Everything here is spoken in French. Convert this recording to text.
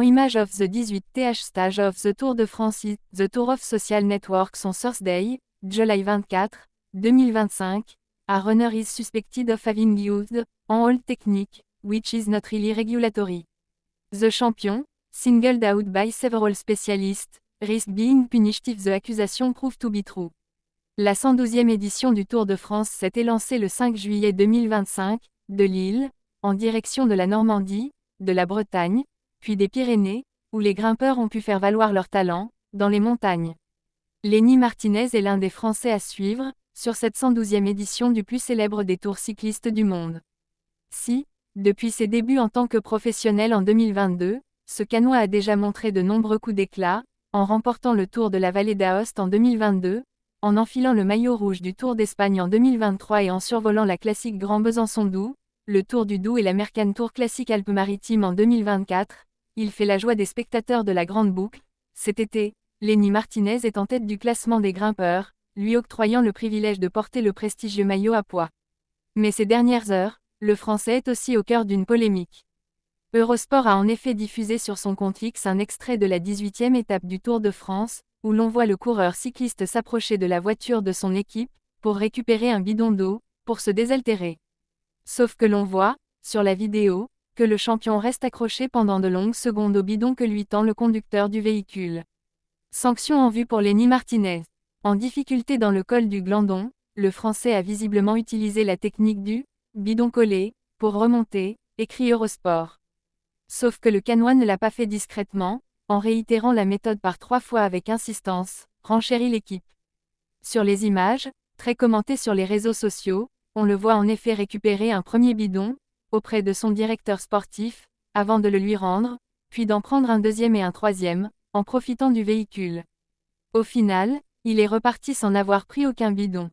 Image of the 18th stage of the Tour de France is the Tour of Social Networks on Thursday, July 24, 2025. A runner is suspected of having used an old technique, which is not really regulatory. The champion, singled out by several specialists, risks being punished if the accusation proved to be true. La 112e édition du Tour de France s'est élancée le 5 juillet 2025, de Lille, en direction de la Normandie, de la Bretagne, puis des Pyrénées, où les grimpeurs ont pu faire valoir leur talent, dans les montagnes. Lenny Martinez est l'un des Français à suivre, sur cette 112e édition du plus célèbre des tours cyclistes du monde. Si, depuis ses débuts en tant que professionnel en 2022, ce Canois a déjà montré de nombreux coups d'éclat, en remportant le Tour de la Vallée d'Aoste en 2022, en enfilant le maillot rouge du Tour d'Espagne en 2023 et en survolant la classique Grand Besançon-Doubs, le Tour du Doubs et l'American Tour Classique Alpes-Maritimes en 2024, il fait la joie des spectateurs de la Grande Boucle. Cet été, Lenny Martinez est en tête du classement des grimpeurs, lui octroyant le privilège de porter le prestigieux maillot à pois. Mais ces dernières heures, le Français est aussi au cœur d'une polémique. Eurosport a en effet diffusé sur son compte X un extrait de la 18e étape du Tour de France, où l'on voit le coureur cycliste s'approcher de la voiture de son équipe, pour récupérer un bidon d'eau, pour se désaltérer. Sauf que l'on voit, sur la vidéo, que le champion reste accroché pendant de longues secondes au bidon que lui tend le conducteur du véhicule. Sanction en vue pour Lenny Martinez. En difficulté dans le col du Glandon, le Français a visiblement utilisé la technique du « bidon collé » pour remonter, écrit Eurosport. Sauf que le Canois ne l'a pas fait discrètement, en réitérant la méthode par 3 fois avec insistance, renchérit l'équipe. Sur les images, très commentées sur les réseaux sociaux, on le voit en effet récupérer un premier bidon, auprès de son directeur sportif, avant de le lui rendre, puis d'en prendre un deuxième et un troisième, en profitant du véhicule. Au final, il est reparti sans n'avoir pris aucun bidon.